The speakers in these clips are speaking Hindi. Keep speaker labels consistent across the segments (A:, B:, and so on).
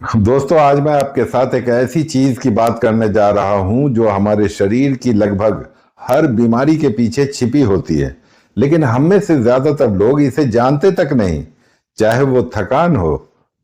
A: दोस्तों, आज मैं आपके साथ एक ऐसी चीज की बात करने जा रहा हूं जो हमारे शरीर की लगभग हर बीमारी के पीछे छिपी होती है, लेकिन हम में से ज्यादातर लोग इसे जानते तक नहीं। चाहे वो थकान हो,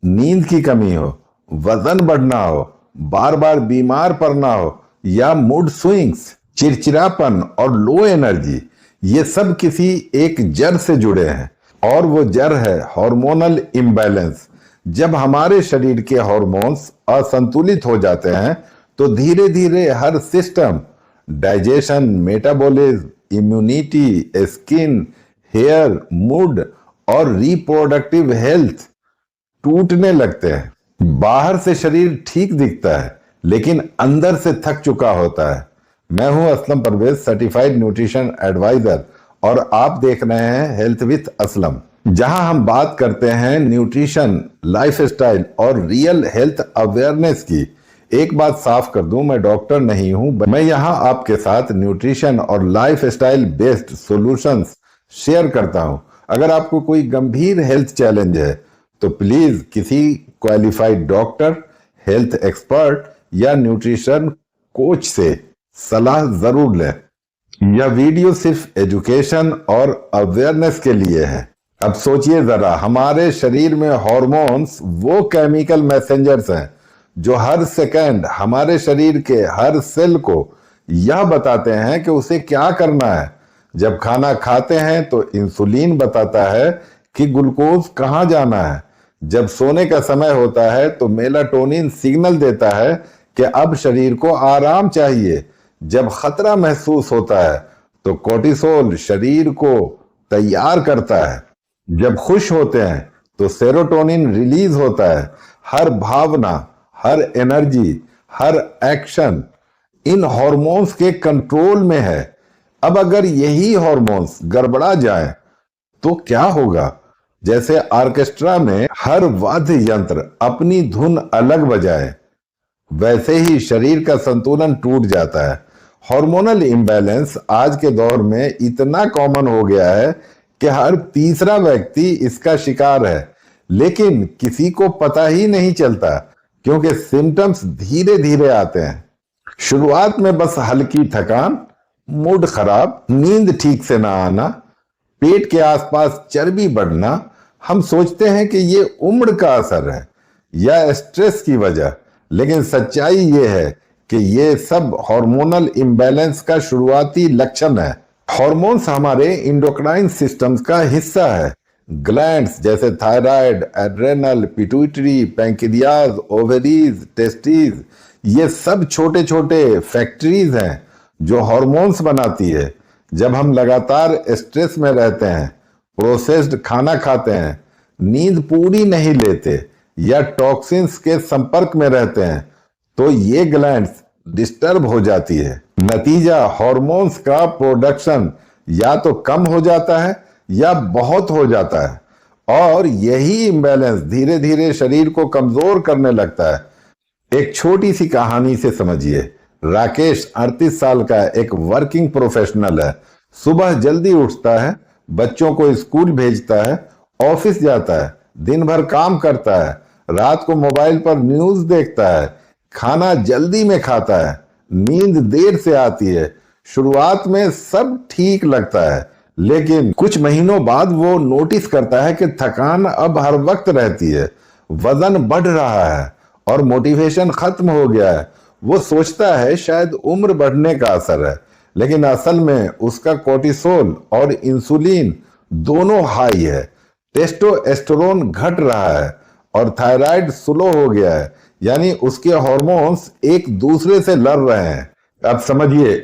A: नींद की कमी हो, वजन बढ़ना हो, बार बार बीमार पड़ना हो, या मूड स्विंग्स, चिड़चिड़ापन और लो एनर्जी, ये सब किसी एक जड़ से जुड़े हैं। और वो जड़ है हार्मोनल इम्बैलेंस। जब हमारे शरीर के हार्मोन्स असंतुलित हो जाते हैं तो धीरे धीरे हर system, digestion, metabolism, immunity, skin, hair, mood और रिप्रोडक्टिव हेल्थ टूटने लगते हैं। बाहर से शरीर ठीक दिखता है, लेकिन अंदर से थक चुका होता है। मैं हूं Aslam Parvez, certified nutrition advisor, और आप देख रहे हैं हेल्थ विथ असलम, जहां हम बात करते हैं न्यूट्रिशन, लाइफस्टाइल और रियल हेल्थ अवेयरनेस की। एक बात साफ कर दूं, मैं डॉक्टर नहीं हूं। मैं यहां आपके साथ न्यूट्रिशन और लाइफस्टाइल बेस्ड सॉल्यूशंस शेयर करता हूं। अगर आपको कोई गंभीर हेल्थ चैलेंज है तो प्लीज किसी क्वालिफाइड डॉक्टर, हेल्थ एक्सपर्ट या न्यूट्रिशन कोच से सलाह जरूर लें। यह वीडियो सिर्फ एजुकेशन और अवेयरनेस के लिए है। अब सोचिए जरा, हमारे शरीर में हॉर्मोन्स वो केमिकल मैसेंजर्स हैं जो हर सेकंड हमारे शरीर के हर सेल को यह बताते हैं कि उसे क्या करना है। जब खाना खाते हैं तो इंसुलिन बताता है कि ग्लूकोज कहाँ जाना है। जब सोने का समय होता है तो मेलाटोनिन सिग्नल देता है कि अब शरीर को आराम चाहिए। जब खतरा महसूस होता है तो कोर्टिसोल शरीर को तैयार करता है। जब खुश होते हैं तो सेरोटोनिन रिलीज होता है। हर भावना, हर एनर्जी, हर एक्शन इन हॉर्मोन्स के कंट्रोल में है। अब अगर यही हॉर्मोन्स गड़बड़ा जाए तो क्या होगा? जैसे ऑर्केस्ट्रा में हर वाद्य यंत्र अपनी धुन अलग बजाए, वैसे ही शरीर का संतुलन टूट जाता है। हार्मोनल इम्बैलेंस आज के दौर में इतना कॉमन हो गया है कि हर तीसरा व्यक्ति इसका शिकार है, लेकिन किसी को पता ही नहीं चलता, क्योंकि सिम्टम्स धीरे धीरे आते हैं। शुरुआत में बस हल्की थकान, मूड खराब, नींद ठीक से ना आना, पेट के आसपास चर्बी बढ़ना। हम सोचते हैं कि ये उम्र का असर है या स्ट्रेस की वजह, लेकिन सच्चाई ये है कि ये सब हार्मोनल इम्बैलेंस का शुरुआती लक्षण है। हार्मोन्स हमारे इंडोक्राइन सिस्टम्स का हिस्सा है। ग्लैंड्स जैसे thyroid, adrenal, pituitary, pancreas, ovaries, testis, ये सब छोटे छोटे फैक्ट्रीज हैं जो हार्मोन्स बनाती है। जब हम लगातार स्ट्रेस में रहते हैं, प्रोसेस्ड खाना खाते हैं, नींद पूरी नहीं लेते या टॉक्सिन्स के संपर्क में रहते हैं, तो ये ग्लैंड्स डिस्टर्ब हो जाती है। नतीजा, हार्मोन्स का प्रोडक्शन या तो कम हो जाता है या बहुत हो जाता है, और यही इम्बैलेंस धीरे धीरे शरीर को कमजोर करने लगता है। एक छोटी सी कहानी से समझिए। राकेश 38 साल का एक वर्किंग प्रोफेशनल है। सुबह जल्दी उठता है, बच्चों को स्कूल भेजता है, ऑफिस जाता है, दिन भर काम करता है, रात को मोबाइल पर न्यूज देखता है, खाना जल्दी में खाता है, नींद देर से आती है। शुरुआत में सब ठीक लगता है, लेकिन कुछ महीनों बाद वो नोटिस करता है कि थकान अब हर वक्त रहती है, वजन बढ़ रहा है और मोटिवेशन खत्म हो गया है। वो सोचता है शायद उम्र बढ़ने का असर है, लेकिन असल में उसका कोर्टिसोल और इंसुलिन दोनों हाई है। टेस्टोस्टेरोन घट रहा है और थायराइड स्लो हो गया है, यानी उसके हार्मोन्स एक दूसरे से लड़ रहे हैं। अब समझिए,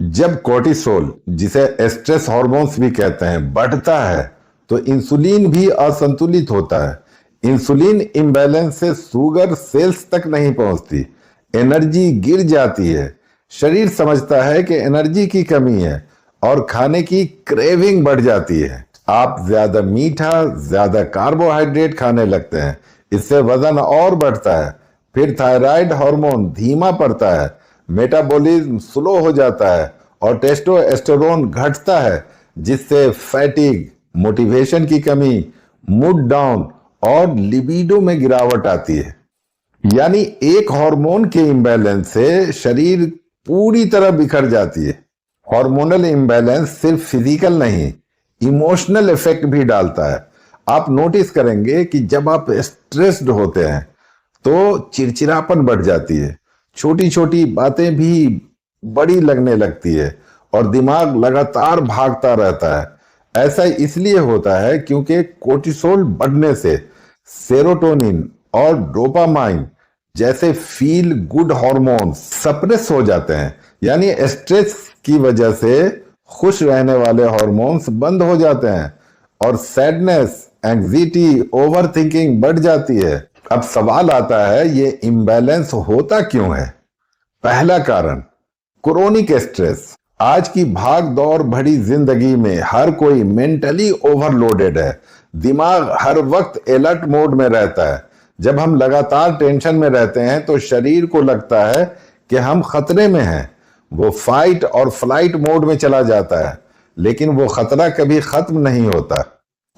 A: जब कोर्टिसोल, जिसे स्ट्रेस हार्मोन्स भी कहते हैं, बढ़ता है तो इंसुलिन भी असंतुलित होता है। इंसुलिन इम्बैलेंस से शुगर सेल्स तक नहीं पहुंचती, एनर्जी गिर जाती है। शरीर समझता है कि एनर्जी की कमी है और खाने की क्रेविंग बढ़ जाती है। आप ज्यादा मीठा, ज्यादा कार्बोहाइड्रेट खाने लगते हैं, इससे वजन और बढ़ता है। फिर थायराइड हार्मोन धीमा पड़ता है, मेटाबॉलिज्म स्लो हो जाता है और टेस्टोस्टेरोन घटता है, जिससे फैटिग, मोटिवेशन की कमी, मूड डाउन और लिबिडो में गिरावट आती है। यानी एक हार्मोन के इम्बैलेंस से शरीर पूरी तरह बिखर जाती है। हार्मोनल इम्बैलेंस सिर्फ फिजिकल नहीं, इमोशनल इफेक्ट भी डालता है। आप नोटिस करेंगे कि जब आप स्ट्रेस्ड होते हैं तो चिड़चिड़ापन बढ़ जाती है, छोटी छोटी बातें भी बड़ी लगने लगती है और दिमाग लगातार भागता रहता है। ऐसा इसलिए होता है क्योंकि कोर्टिसोल बढ़ने से सेरोटोनिन और डोपामाइन जैसे फील गुड हार्मोन सप्रेस हो जाते हैं। यानी स्ट्रेस की वजह से खुश रहने वाले हार्मोन्स बंद हो जाते हैं और सैडनेस, एंग्जाइटी, ओवरथिंकिंग बढ़ जाती है। अब सवाल आता है, ये इम्बैलेंस होता क्यों है? पहला कारण क्रोनिक स्ट्रेस। आज की भाग दौड़ भरी जिंदगी में हर कोई मेंटली ओवरलोडेड है। दिमाग हर वक्त अलर्ट मोड में रहता है। जब हम लगातार टेंशन में रहते हैं तो शरीर को लगता है कि हम खतरे में हैं। वो फाइट और फ्लाइट मोड में चला जाता है, लेकिन वो खतरा कभी खत्म नहीं होता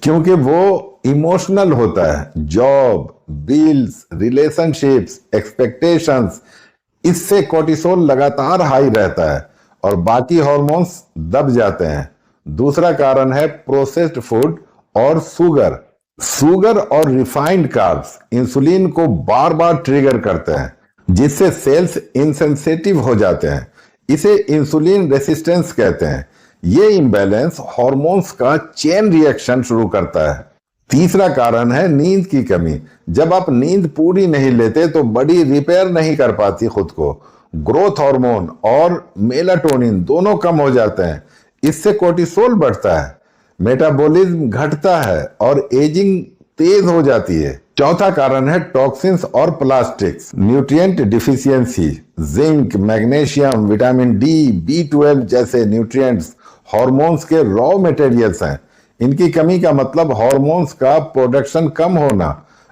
A: क्योंकि वो इमोशनल होता है। जॉब, बिल्स, रिलेशनशिप्स, एक्सपेक्टेशंस, इससे कोर्टिसोल लगातार हाई रहता है और बाकी हार्मोन्स दब जाते हैं। दूसरा कारण है प्रोसेस्ड फूड और शुगर। शुगर और रिफाइंड कार्ब्स इंसुलिन को बार बार ट्रिगर करते हैं, जिससे सेल्स इंसेंसिटिव हो जाते हैं। इसे इंसुलिन रेसिस्टेंस कहते हैं। ये इम्बैलेंस हार्मोन्स का चेन रिएक्शन शुरू करता है। तीसरा कारण है नींद की कमी। जब आप नींद पूरी नहीं लेते तो बॉडी रिपेयर नहीं कर पाती खुद को। ग्रोथ हार्मोन और मेलाटोनिन दोनों कम हो जाते हैं। इससे कोर्टिसोल बढ़ता है, मेटाबॉलिज्म घटता है और एजिंग तेज हो जाती है। चौथा कारण है टॉक्सिन्स और plastics, nutrient deficiency. Zinc, magnesium, vitamin D, B12 जैसे न्यूट्रिएंट्स हार्मोन्स के रॉ मटेरियल्स हैं। इनकी कमी का मतलब हार्मोन्स का प्रोडक्शन कम होना।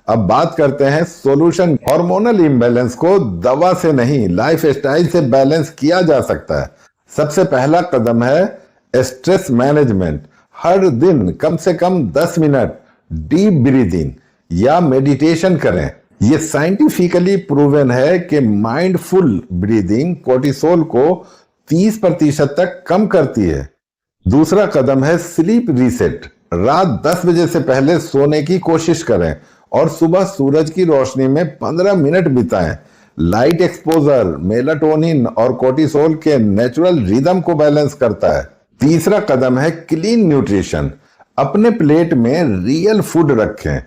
A: अब बात करते हैं सॉल्यूशन। हार्मोनल इम्बैलेंस को दवा से नहीं, लाइफस्टाइल से बैलेंस किया जा सकता है। सबसे पहला कदम है स्ट्रेस मैनेजमेंट। हर दिन कम से कम 10 मिनट डीप ब्रीदिंग या मेडिटेशन करें। यह साइंटिफिकली प्रूवन है कि माइंडफुल ब्रीदिंग कोर्टिसोल को 30% तक कम करती है। दूसरा कदम है स्लीप रीसेट। रात 10 बजे से पहले सोने की कोशिश करें और सुबह सूरज की रोशनी में 15 मिनट बिताएं। लाइट एक्सपोजर मेलाटोनिन और कोर्टिसोल के नेचुरल रिदम को बैलेंस करता है। तीसरा कदम है क्लीन न्यूट्रिशन। अपने प्लेट में रियल फूड रखें।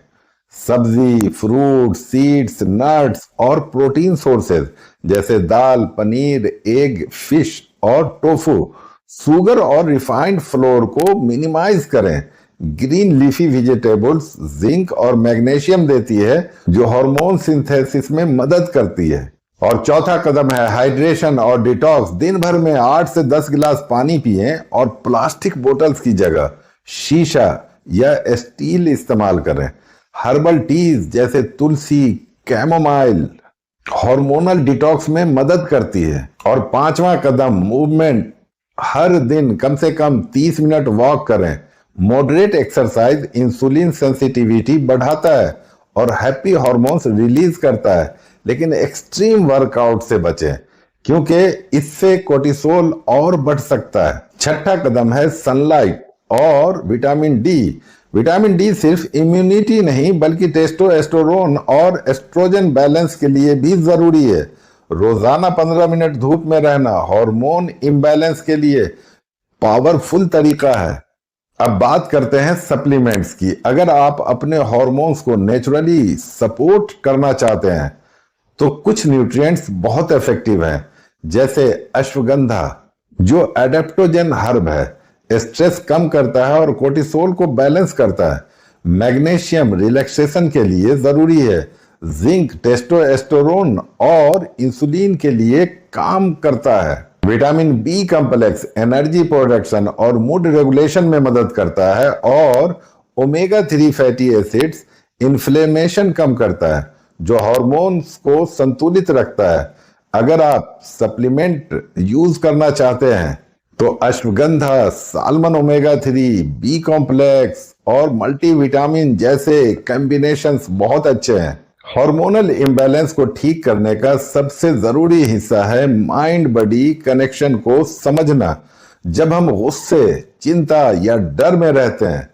A: सब्जी, फ्रूट, सीड्स, नट्स और प्रोटीन सोर्सेज जैसे दाल, पनीर, एग, फिश और टोफू। शुगर और रिफाइंड फ्लोर को मिनिमाइज करें। ग्रीन लीफी वेजिटेबल्स जिंक और मैग्नीशियम देती है, जो हार्मोन सिंथेसिस में मदद करती है। और चौथा कदम है हाइड्रेशन और डिटॉक्स। दिन भर में 8 से 10 गिलास पानी पिएं और प्लास्टिक बोतल्स की जगह शीशा या स्टील इस्तेमाल करें। हर्बल टीज जैसे तुलसी, कैमोमाइल हार्मोनल डिटॉक्स में मदद करती है। और पांचवा कदम मूवमेंट। हर दिन कम से कम 30 मिनट वॉक करें। मॉडरेट एक्सरसाइज इंसुलिन सेंसिटिविटी बढ़ाता है और हैप्पी हार्मोन्स रिलीज करता है, लेकिन एक्सट्रीम वर्कआउट से बचें क्योंकि इससे कोर्टिसोल और बढ़ सकता है। छठा कदम है सनलाइट और विटामिन डी। विटामिन डी सिर्फ इम्यूनिटी नहीं बल्कि टेस्टोस्टेरोन और एस्ट्रोजन बैलेंस के लिए भी जरूरी है। रोजाना 15 मिनट धूप में रहना हार्मोन इम्बैलेंस के लिए पावरफुल तरीका है। अब बात करते हैं सप्लीमेंट्स की। अगर आप अपने हार्मोन्स को नेचुरली सपोर्ट करना चाहते हैं तो कुछ न्यूट्रिएंट्स बहुत इफेक्टिव हैं, जैसे अश्वगंधा जो एडेप्टोजन हर्ब है, स्ट्रेस कम करता है और कोर्टिसोल को बैलेंस करता है। मैग्नीशियम रिलैक्सेशन के लिए जरूरी है। जिंक टेस्टोस्टेरोन और इंसुलिन के लिए काम करता है। Vitamin B complex energy production और मूड रेगुलेशन में मदद करता है। और ओमेगा 3 फैटी एसिड्स इन्फ्लेमेशन कम करता है, जो हार्मोन्स को संतुलित रखता है। अगर आप सप्लीमेंट यूज करना चाहते हैं तो ashwagandha, salmon omega 3, B complex और मल्टीविटामिन जैसे कॉम्बिनेशंस बहुत अच्छे हैं। हार्मोनल इम्बैलेंस को ठीक करने का सबसे जरूरी हिस्सा है माइंड बॉडी कनेक्शन को समझना। जब हम गुस्से, चिंता या डर में रहते हैं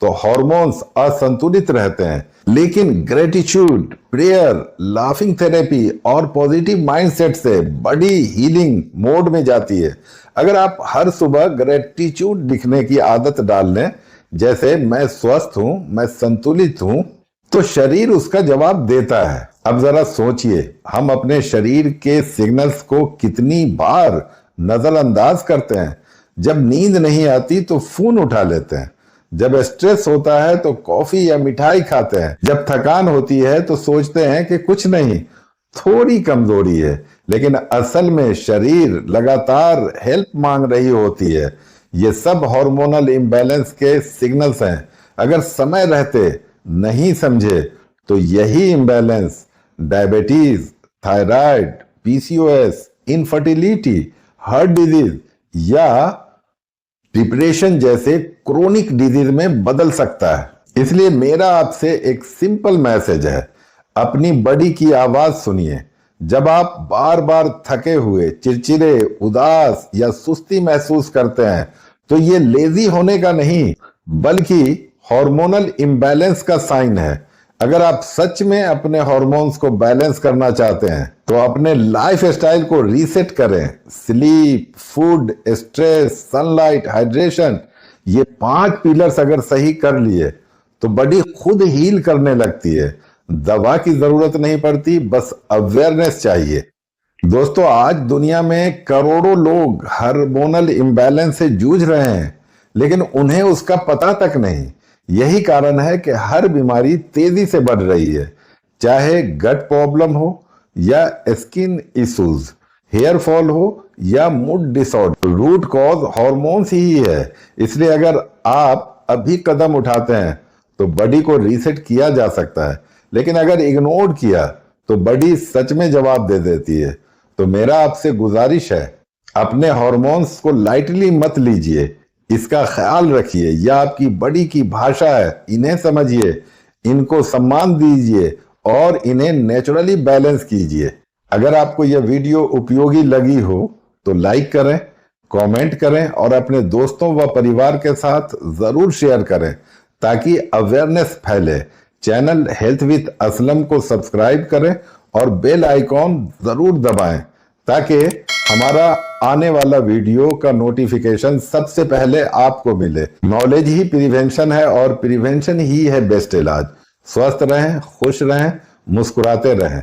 A: तो हार्मोन्स असंतुलित रहते हैं, लेकिन ग्रेटिट्यूड, प्रेयर, लाफिंग थेरेपी और पॉजिटिव माइंडसेट से बॉडी हीलिंग मोड में जाती है। अगर आप हर सुबह ग्रेटिट्यूड लिखने की आदत डाल लें, जैसे मैं स्वस्थ हूं, मैं संतुलित हूं, तो शरीर उसका जवाब देता है। अब जरा सोचिए, हम अपने शरीर के सिग्नल्स को कितनी बार नजरअंदाज करते हैं। जब नींद नहीं आती तो फोन उठा लेते हैं, जब स्ट्रेस होता है तो कॉफी या मिठाई खाते हैं, जब थकान होती है तो सोचते हैं कि कुछ नहीं, थोड़ी कमजोरी है, लेकिन असल में शरीर लगातार हेल्प मांग रही होती है। ये सब हार्मोनल इम्बैलेंस के सिग्नल्स हैं। अगर समय रहते नहीं समझे तो यही imbalance diabetes, thyroid, PCOS, infertility, heart disease या डिप्रेशन जैसे क्रोनिक डिजीज में बदल सकता है। इसलिए मेरा आपसे एक सिंपल मैसेज है, अपनी बॉडी की आवाज सुनिए। जब आप बार बार थके हुए, चिड़चिड़े, उदास या सुस्ती महसूस करते हैं तो ये लेजी होने का नहीं, बल्कि हार्मोनल इम्बैलेंस का साइन है। अगर आप सच में अपने हार्मोन्स को बैलेंस करना चाहते हैं तो अपने लाइफ स्टाइल को रीसेट करें। Sleep, food, stress, sunlight, hydration, ये 5 पिलर्स अगर सही कर लिए तो बॉडी खुद हील करने लगती है। दवा की जरूरत नहीं पड़ती, बस अवेयरनेस चाहिए। दोस्तों, आज दुनिया में करोड़ों लोग हार्मोनल इम्बैलेंस से जूझ रहे हैं, लेकिन उन्हें उसका पता तक नहीं। यही कारण है कि हर बीमारी तेजी से बढ़ रही है, चाहे गट प्रॉब्लम हो या स्किन इश्यूज, हेयर फॉल हो या mood disorder. Root cause hormones ही है। इसलिए अगर आप अभी कदम उठाते हैं तो बॉडी को रीसेट किया जा सकता है, लेकिन अगर इग्नोर किया तो बॉडी सच में जवाब दे देती है। तो मेरा आपसे गुजारिश है, अपने हार्मोन्स को लाइटली मत लीजिए, इसका ख्याल रखिए। यह आपकी बॉडी की भाषा है, इन्हें समझिए, इनको सम्मान दीजिए और इन्हें नेचुरली बैलेंस कीजिए। अगर आपको यह वीडियो उपयोगी लगी हो तो लाइक करें, कमेंट करें और अपने दोस्तों व परिवार के साथ जरूर शेयर करें ताकि अवेयरनेस फैले। चैनल हेल्थ विद असलम को सब्सक्राइब करें और बेल आइकॉन जरूर दबाएं ताकि हमारा आने वाला वीडियो का नोटिफिकेशन सबसे पहले आपको मिले। नॉलेज ही प्रिवेंशन है और प्रिवेंशन ही है बेस्ट इलाज। स्वस्थ रहें, खुश रहें, मुस्कुराते रहें।